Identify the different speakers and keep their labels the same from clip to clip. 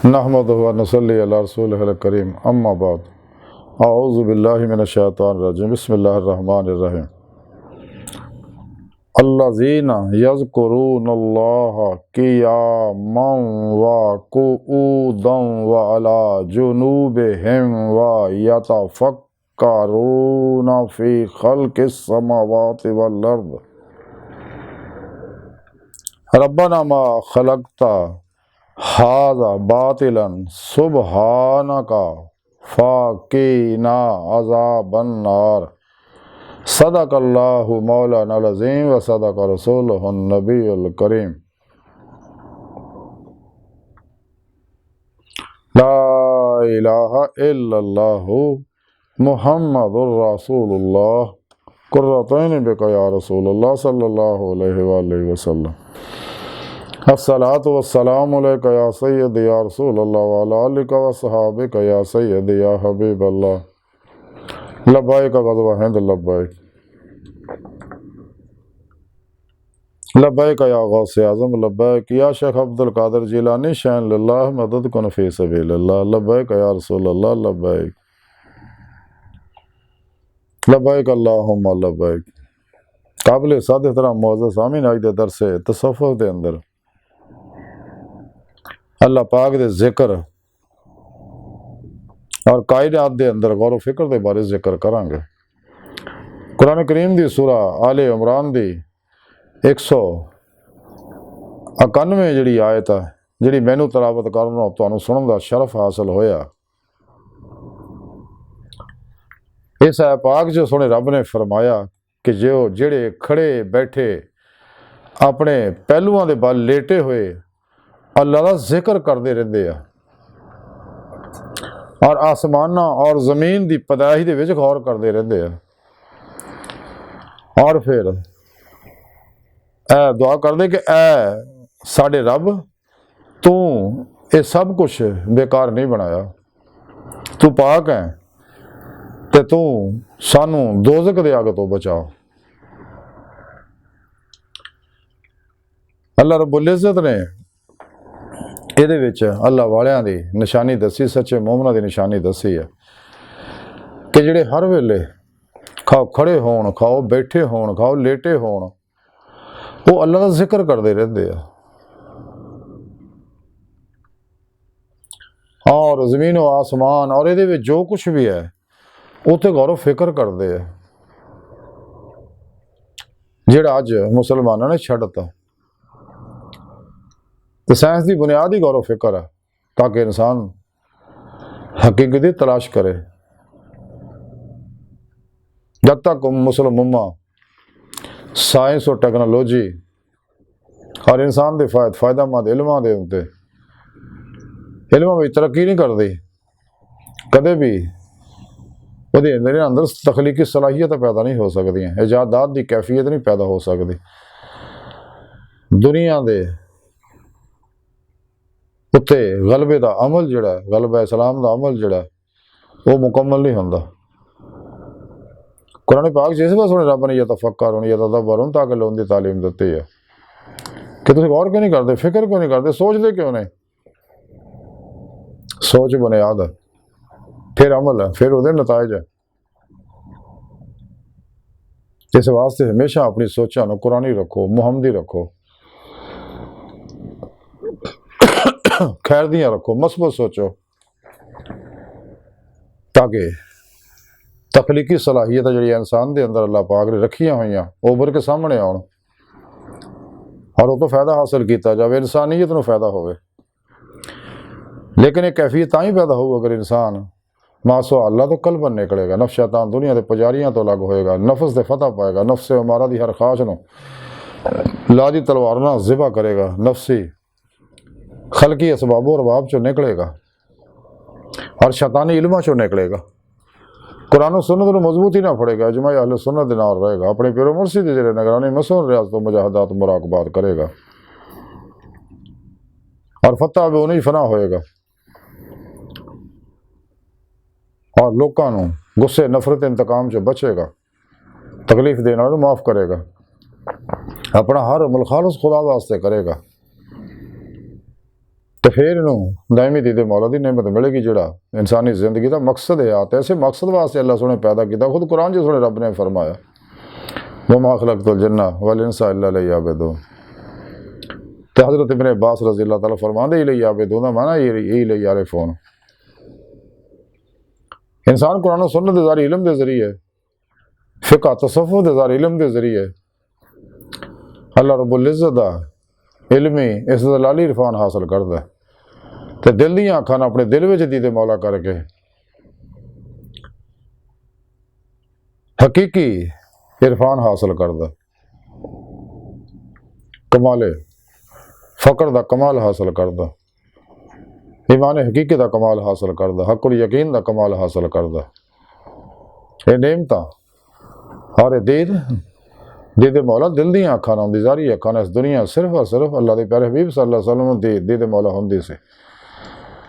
Speaker 1: नहमदुहु व नसल्ली अला रसूलिहिल करीम अम्मा बाद अऊज़ु बिल्लाहि मिनश शैतानिर रजीम बिस्मिल्लाहिर रहमानिर रहीम अल्लज़ीना यज़कुरूनल्लाह क़ियामन व qu'ूदन व अला जुनूबिहिम व यतफ़क्करूना फ़ी ख़ल्क़िस समावाति वल अर्द रब्बना मा ख़लक़्ता हाज़ा बातिलन सुब्हानका फ़क़ीना अज़ाबन्नार सदक़ल्लाहु मौलानाल अज़ीम व सदक़ रसूलुहुन नबियुल करीम। ला इलाहा इल्लल्लाहु मुहम्मदुर रसूलुल्लाह कुर्रतैन बिका या रसूलल्लाह सल्लल्लाहु अलैहि वसल्लम। अस्सलातु वस्सलामु अलैका या सय्यदी या रसूलल्लाह व अला आलिका व सहाबिका या सय्यदी या हबीबल्लाह। लब्बैक ग़ज़वा हिंद लब्बैक लब्बैक या गौसे आज़म लब्बैक या शेख अब्दुल कादिर जिलानी शैन लिल्लाह मदद कुन फ़ी सबीलिल्लाह। लब्बैक या रसूलल्लाह लब्बैक लब्बैक अल्लाहुम्मा लब्बैक। काबिल साद एहतराम मुअज़्ज़ज़ सामीन आज दे दरसे तसव्वुफ़ दे अंदर अल्लाह पाक दे जिक्र और कायनात दे अंदर गौर फिक्र दे बारे जिक्र करांगे। कुरान करीम दी सूरा आले इमरान दी 191 जिहड़ी आयत है जिहड़ी मैनू तलावत करना तुहानू सुनन दा शरफ हासिल होया। इस है पाक जो सोने रब ने फरमाया कि जो जेड़े खड़े बैठे अपने पहलुआं दे बल लेटे हुए अल्लाह दा जिक्र करते रहंदे आ और आसमाना और जमीन की पैदाइश दे विच गौर करते रहंदे आ और फिर ऐ दुआ करते कि ऐ साडे रब तू ये सब कुछ बेकार नहीं बनाया, तू पाक है ते तू सानू दोज़ख दे अग तो बचा। अल्लाह रब्बुल इज़्ज़त ने ਇਹਦੇ ਵਿੱਚ अल्लाह वालियां दी निशानी दसी, सच्चे मोमना की निशानी दसी है कि ਜਿਹੜੇ हर वेले खाओ खड़े होण, खाओ बैठे होण, खाओ लेटे होण, वो अल्लाह का जिक्र करते रहते हैं और जमीन व आसमान और ये जो कुछ भी है उत्ते गौर फिक्र करते हैं जिहड़ा अज मुसलमानों ने छड्डता। तो साइंस की बुनियाद ही गौर फिक्र है ताकि इंसान हकीकत की तलाश करे। जब तक मुसलम उम्मा साइंस और टेक्नोलॉजी और इंसान के फायदेमंद इल्मां दे उत्ते इल्मां में तरक्की नहीं करती, कदे भी वो अंदर तखलीकी सलाहियत पैदा नहीं हो सकती, इजादात की कैफियत नहीं पैदा हो सकती। दुनिया के उत्ते गलबे का अमल जिहड़ा गलबा इस्लाम का अमल जिहड़ा वो मुकम्मल नहीं होंदा। कुरान पाक जिस बार सुने रब ने यतफ़क्करून यतदब्बरून ताकि लोगों की तालीम दी है कि तुम गौर क्यों नहीं करते, फिक्र क्यों नहीं करते, सोचते क्यों नहीं। सोच बुनियाद है, फिर अमल है, फिर उहदे नताइज है। इस वास्ते हमेशा अपनी सोचा नूं कुरानी रखो, मुहम्मदी रखो, खैर दियां रखो, मस्बत सोचो ताकि तखलीकी सलाहियत जी इंसान के अंदर अल्लाह पाक ने रखियां हुई उभर के सामने आउण और वो तो फायदा हासिल किया जाए, इंसानियत को फायदा हो। लेकिन एक कैफियत तां ही पैदा हो अगर इंसान मासो अल्लाह तो कल्बन निकलेगा, नफ्स शैतान दुनिया के पुजारियों तो अलग होएगा, नफस से फतह पाएगा, नफ्स उमारा की हर ख्वाहिश नूं लादी तलवार नाल ज़िबा करेगा, नफसी खलकी असबाबो अरबाब चो निकलेगा और शैतानी इल्मां चो निकलेगा। कुरान सुन्नत को मजबूती ना फड़ेगा, इजमा अहले सुन्नत दे नाल रहेगा, अपने पीरो मुर्शिद दी निगरानी मसूल रियाज तो मुजाहदात मुराकबात करेगा और फतह भी उन्हीं फना होएगा और लोगों को गुस्से नफरत इंतकाम से बचेगा, तकलीफ देने वालों माफ़ करेगा, अपना हर अमल खालिस खुदा वास्ते करेगा। तो फिर इन्हू दायमी दीदे मौला की नेमत मिलेगी जिहड़ा इंसानी जिंदगी का मकसद है। तो ऐसे मकसद वास्ते अल्लाह सोने पैदा किया। खुद कुरान जो सोने रब ने फरमाया वमा खलक़तुल जिन्ना वल इंसा इल्ला लियअबुदून। तो हज़रत इब्न अब्बास रज़ी अल्लाह तआला फरमाते हैं लियअबुदून का माना यही लियअरिफ़ून। इंसान कुरान और सुन्नत दे ज़रिए इल्म दे ज़रिए फ़िक़ह तसव्वुफ़ दे ज़रिए इल्म दे ज़रिए अल्लाह रब्बुल इज़्ज़त दा इल्मी इस्तदलाली इरफान हासिल करदा है। तो दिल दी अखां अपने दिल में दीदे मौला करके हकीकी इरफान हासिल करदा, कमाले फ़क्र दा कमाल हासिल करदा, ईमान हकीकी दा कमाल हासिल करदा, हक़ुल यकीन दा कमाल हासिल करदा। ये नेमतां और दीदे मौला दिल दी अखां नाल ज़ारी अखां इस दुनिया सिर्फ और सिर्फ अल्लाह दे प्यारे हबीब सल्लल्लाहु अलैहि वसल्लम दी दीदे मौला हुंदी सी।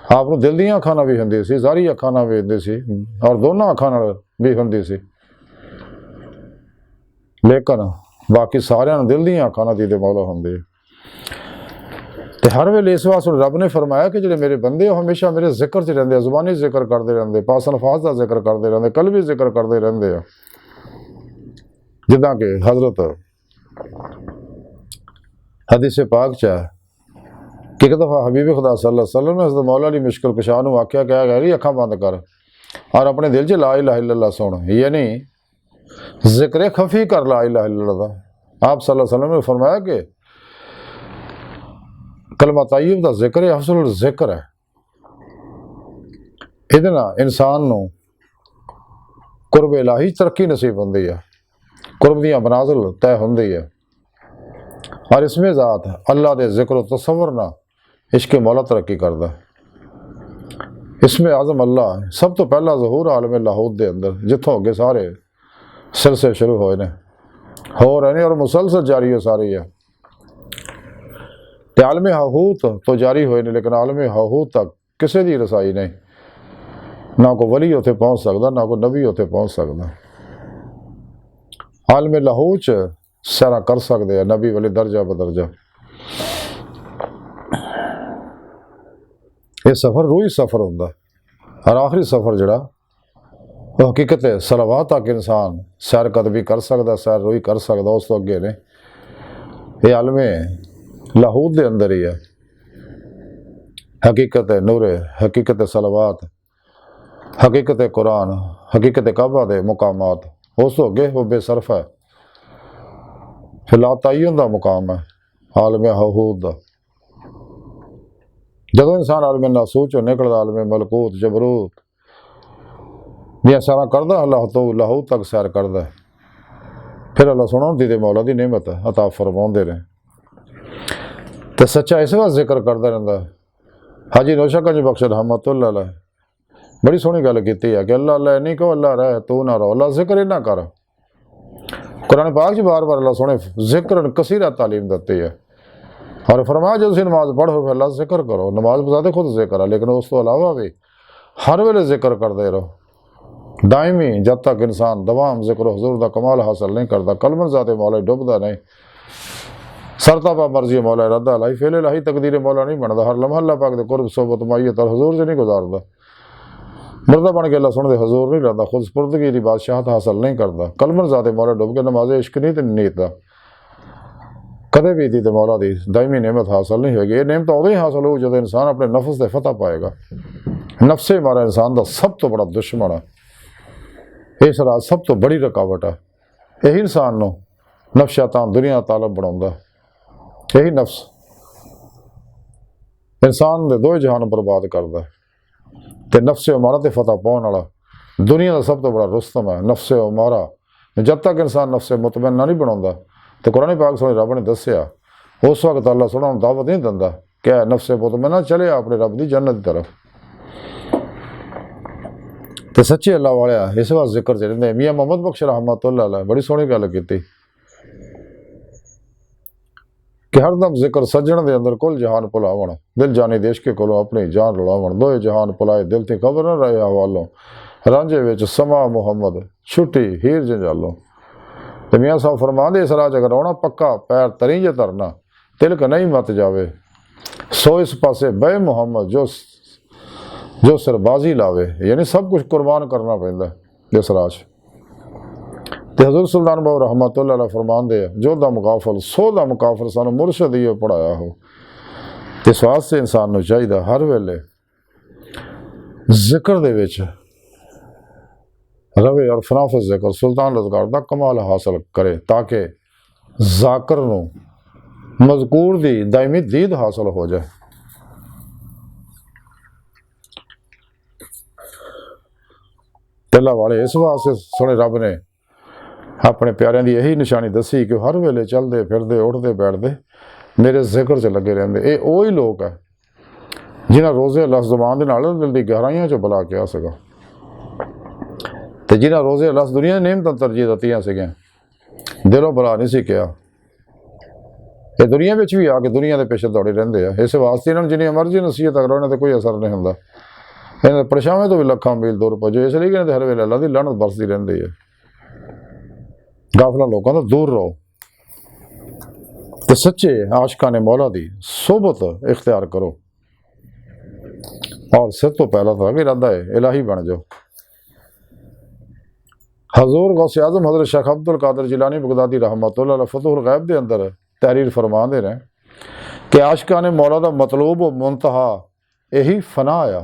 Speaker 1: आपनूं दिल दी अखां नाल भी हुंदी सी, ज़ारी अखां नाल भी हुंदी सी और दोनों अखां नाल भी हुंदी सी। लेकिन बाकी सारियां नूं दिल दी अखां नाल दीदे मौला हुंदे। तो हर वेले इस वास्ते रब ने फरमाया कि जिहड़े मेरे बंदे हमेशा मेरे जिक्र च रहिंदे, ज़ुबानी जिक्र करते रहंदे, पास अल्फाज का जिक्र करते रहंदे, कल्बी जिक्र करते रहंदे आ। जिदा कि हज़रत हदीस पाक च है कि एक दफ़ा हबीब खुदा सल्लल्लाहु अलैहि वसल्लम ने हज़रत मौला अली मुश्किल कुशा नूं आख्या क्या गैरी अखां बंद कर और अपने दिल च ला इलाहा इल्लल्लाह सुन, यानी जिक्र खफी कर ला इलाहा इल्लल्लाह दा। आप सल्लल्लाहु अलैहि वसल्लम ने फरमाया कि कलमा तय्यब दा जिक्र अफजल जिक्र है। इहदे नाल इंसान नूं कुर्ब इलाही तरक्की नसीब हुंदी है, कुर्ब दी मनाजिल तय हुंदी है। और इसमें ज़ात अल्लाह दे जिक्र तसव्वुर ना इश्क मौला तरक्की करदा। इसमें आज़म अल्लाह सब तो पहला ज़हूर आलम लाहूत दे अंदर जिथों अगे सारे सिलसिले शुरू होए ने हो रहे हैं और मुसलसल जारी हो सारी है। तो आलम हाहूत तो जारी होए ने, लेकिन आलम हाहूत तक किसी की रसाई नहीं, ना कोई वली उत्थे पहुँच सकता, ना कोई नबी उत्थे पहुँच सकता। आलम लाहूत च सैरा कर सकते हैं नबी वाले दर्जा बदर्जा। ये सफ़र रूही सफ़र होंदा और आखिरी सफ़र जड़ा वो हकीकत है सलावात तक इंसान सैर कदमी कर सकता, सैर रूही कर सकता। उस तो अगे ने ये आलम लाहूत दे अंदर ही है हकीकत है नूर, हकीकत सलावात, हकीकत कुरान, हकीकत काबा दे मुकामात। उस तो अगे वो बेसरफ है फिलहाल तय्युन दा मुकाम है आलम हाहूत दा। जदों इंसान आलम नासूत चो निकलदा आलम मलकूत जबरूत दियां सैरां करदा अल्लाह तो लाहूत तक सैर करदा, फिर अल्लाह सुनो दीदे मौला दी नेमत अता फरमाउंदे ने। तो सच्चा इस वास्ते जिक्र करदा रहिंदा। हाजी नौशागंज बख्श रहमतुल्लाह अलैह बड़ी सोहनी गल कीती है कि अल्लाह अल्लाह नहीं कहो अल्लाह रह तू ना रहो, अल्लाह जिक्र ही ना कर। कुरान पाक च बार बार अल्लाह सोने जिक्र कसीरा तालीम देती है और फरमाया जो नमाज पढ़ो फिर अल्लाह जिक्र करो। नमाज बजाते खुद जिक्र है, लेकिन उस तो अलावा भी हर वेले जिक्र करते रहो दायमी, जब तक इंसान दवाम जिक्र हुजूर दा कमाल हासिल नहीं करता। कलमन ज़ाते मौला डुबदा नहीं, सरताबा मर्जी मौला रद्दा लाई फेले लाही तकदीर मौला नहीं बनता। हर लम्हा अल्लाह पाक दे कुर्ब सोबत माइयत और हुजूर च नहीं गुजारदा। मुर्दा बन के अल्लाह सुनते हजूर नहीं रहता, खुद स्पुर्दगी की बादशाहत हासिल नहीं करता। कलमन ज़ाते मौला डुब के नमाज इश्क नहीं तो नीत का कदे भी दी तो मौला दी दायमी नेमत हासिल नहीं होगी। ये नेमत उदों ही हासिल हो जो इंसान अपने नफ्स से फतह पाएगा। नफ्से मारा इंसान का सब तो बड़ा दुश्मन है, इस रात सब तो बड़ी रुकावट है। यही इंसान को नफ्स शैतान दुनिया तालब बनाउंदा। यही नफ्स इंसान के दो जहान बर्बाद करता है। तो नफ्से उमारा ते फतह पाने वाला दुनिया का सब तो बड़ा रुस्तम है नफ्से उमारा। जब तक इंसान नफ्से मुतमइन्ना नहीं बनाता तो कुरान पाक सोने रब ने दसिया उस वक्त अल्लाह सोना दावत नहीं दिंदा क्या नफ्से मुतमइन्ना चले अपने रब की जन्नत की तरफ। तो सच्चे अल्लाह वाले इस वास्ते जिक्र च रहिंदे। मियाँ मोहम्मद बख्श रहमतुल्लाह अलैह बड़ी सोहनी गल की कि हरदम जिक्र सज्जण दे अंदर कुल जहान भुलावण दिल जानी देश के कोलों अपनी जान रुलावण दोए जहान भुलाए दिल थी खबर न रहे हवालों रांझे विच समा मुहम्मद छुट्टी हीर जंजालों। तो मियाँ साहब फरमांदे इस राह अगर रोना पक्का पैर तरी जे धरना तिलक नहीं मत जावे। सो इस पासे बे मुहम्मद जो सरबाजी लावे, यानी सब कुछ कुर्बान करना पैंदा इस राह च। ते हज़रत सुल्तान बाबू रहमतुल्लाह अलैह फरमांदे जो दा मुकाफल सो दा मुकाफल सानू मुर्शद ही पढ़ाया हो। ते इस वास्ते इंसान नूं चाहिए हर वेले जिक्र दे विच रवे और फनाफ जिक्र सुल्तान रज़गार दा कमाल हासिल करे, ताकि जाकर नूं मज़कूर दी दायमी दीद हासिल हो जाए। अल्लाह वाले इस वास्ते सोने रब ने अपने प्यारिਆਂ की यही निशानी दसी कि हर वेले चलते फिरते उठते बैठते मेरे जिक्र च लगे रहते। ये वही लोग है जिन्हें रोज़े अल्लाह ज़ुबान के नाल दिल की गहराइयों चो बुला के आ सका, तो जिन्हें रोज़े अल्लाह दुनिया नेमत तरजीह दित्तियां सीगियां दिलों बुला नहीं सी किया, ये दुनिया में भी आके दुनिया के पिछे दौड़े रहते हैं। इस वास्ते इन्होंने जिन्नी मर्जी नसीहत करो इन्होंने कोई असर नहीं होंदा। इन्होंने परछावें तो भी लखा मील दूर भजो, इसलिए कि हर वेले अल्लाह की लानत बरसती रहती है। गाफला लोगों तो दूर रहो, तो सच्चे आशिकां ने मौला दी सोबत इख्तियार करो, और सब तो पहला था कि इरादा है इलाही बन जाओ। हजूर गौसे आजम हजरत शेख अब्दुल कादिर जिलानी बगदादी रहमतुल्लाह अलैह फतहुल गैब के अंदर तहरीर फरमा दे रहे कि आशिकां ने मौला का मतलूब व मुंतहा यही फना आया।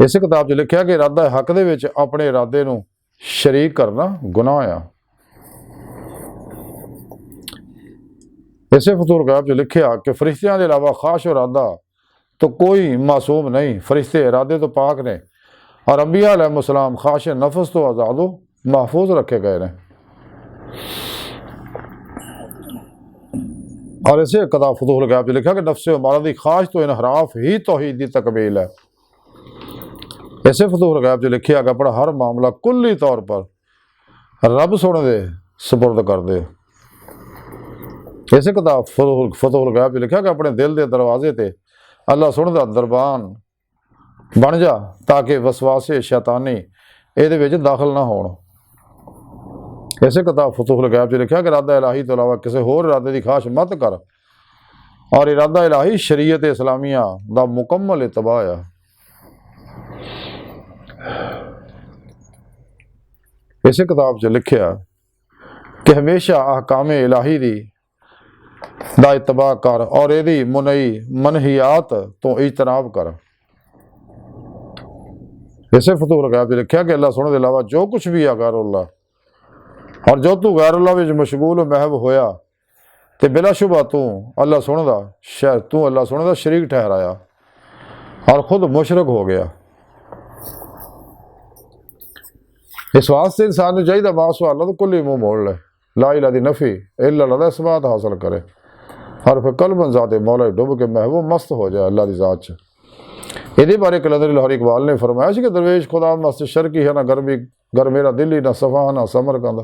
Speaker 1: इस किताब च लिखा कि इरादा हक दे विच अपने इरादे नूं शरीक करना गुनाह आ। इसे फतहुल गैब च लिखा कि फरिश्तियां के अलावा खाश इरादा तो कोई मासूम नहीं, फरिश्ते इरादे तो पाक ने, और अंबिया अलैहिस्सलाम खाश नफस तो आज़ादो महफूज रखे गए हैं। और इसे किताब फतहुल गैब च लिखा कि नफ्स उमारा दी खाश तो इनहराफ ही तौहीद दी तकमील है। इसे फतहुल गैब च लिखा कि अपना हर मामला कुल्ली तौर पर रब सोने दे सुपुर्द कर दे। इसे किताब फतहुल गैब च लिखा कि अपने दिल के दरवाजे ते अल्लाह सोने दा दरबान बन जा, ताकि वसवासे शैतानी ਇਹਦੇ ਵਿੱਚ दाखिल ना होण। इसे किताब फतहुल गैब च लिखा कि इरादा इलाही तो अलावा किसी होर इरादे की खाश मत कर, और इरादा इलाही शरीयत इस्लामिया दा मुकम्मल इत्तबा आ। इसे किताब च लिखा कि हमेशा अहकाम इलाही दी दा इत्तबा कर, और यदी मुनई मनहियात तो इजतनाब कर। इसे फतहुल गैब च लिखा कि अल्लाह सोने के अलावा जो कुछ भी है गैरुल्लाह, और जो तू गैरुल्लाह विच मशगूल महब होया तो बिलाशुबा तू अल्लाह सोने का शरीक ठहराया और खुद मुशरक हो गया। इस वास्ते इंसान को चाहिए मासो अल्लाह तो कुल ही मुँह मोड़ ले, ला इला दी नफ़ी इल्ला दा इसबात हासिल करे, और फिर कल्बन ज़ाते मौला डुब के महबूब मस्त हो जाए अल्लाह की ज़ात च। ये बारे कलंदर लाहौरी इकबाल ने फरमाया कि दरवेश खुदा मस्त शर्की है ना गर्मी गर मेरा दिल ही ना सफ़ा ना समर कहता।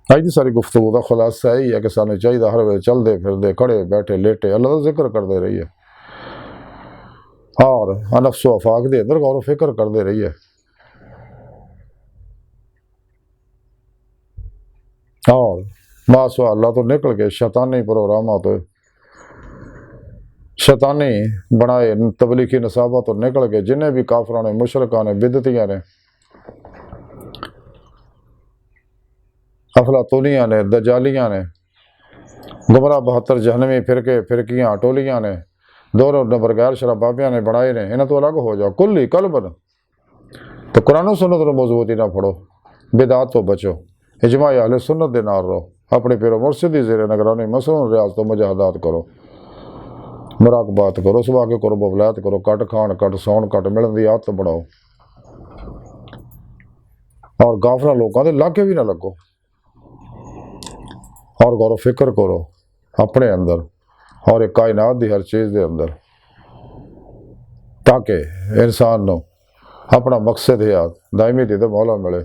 Speaker 1: अज की सारी गुफ्तगू का खुलासा यही है कि सानू चाहिए हर वे चलते फिरते खड़े बैठे लेटे अल्लाह का जिक्र करते रहिए, और नफ्स व आफाक के अंदर गौर फिक्र करते रहिए, और मासो अल्लाह तो निकल के शैतानी प्रोग्राम तो शैतानी बनाए तबलीगी नसाबा तो निकल के जिन्हें भी काफरां ने मुशरकां ने बिदतियां ने अफलातूनियां ने दजालियां ने गुमराह 72 जहनवी फिरके फिरकियां टोलियां ने दो नंबर गैर शराबाबियां ने बनाए ने, इन्हें तो अलग हो जाओ कुल्ली कल्बन। तो कुरान सुन्नत को मजबूती ना फड़ो, बिदात तो बचो, इजमा अहले सुन्नत दे नाल रहो, अपने पिरो मुर्शिद दी ज़ेरे निगरानी मसनून रियाज तो मुजाहदात करो, मुराकबात करो, सुबह के करो बवलायत करो, कट खान कट सौन कट मिलन की आदत बढ़ाओ, और गाफला लोगों के लागे भी ना लगो, और गौर फिक्र करो अपने अंदर और एक कायनात की हर चीज़ के अंदर, ताकि इंसान को अपना मकसद है दायमी दीद मौला मिले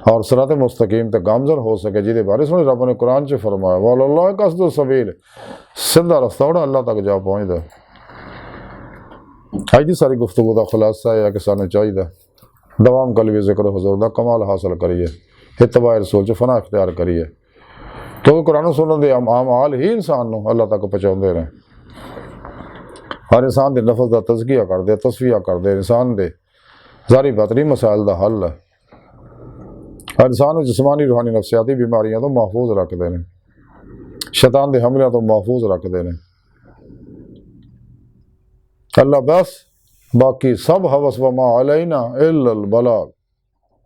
Speaker 1: और सरात मुस्तकीम तक गामजन हो सके, जिदे बारे सुने रब ने कुरान च फरमाया वल्लाह कसदो सबील, सीधा रास्ता उड़ा अल्लाह तक जा पहुँचता। अज की सारी गुफ्तगू का खुलासा है कि सानू चाहिए दवाम कलवी जिक्र हुजूर दा कमाल हासिल करिए, इत्तबा रसूल च फना इख्तियार करिए, तो कुरान सुनन दे अमाल ही इंसान नूं अल्लाह तक पहुँचाउंदे ने। हर इंसान के नफस का तज़किया करते, तस्फिया करते, इंसान के ज़ारी बातनी मसाइल का हल है। हर इंसान को जिस्मानी रूहानी नफसियाती बीमारियों तो महफूज रखते हैं, शैतान के हमलों तो महफूज रखते हैं। अल्लाह बस, बाकी सब हवस व मा अलैना इल्लल बलाग।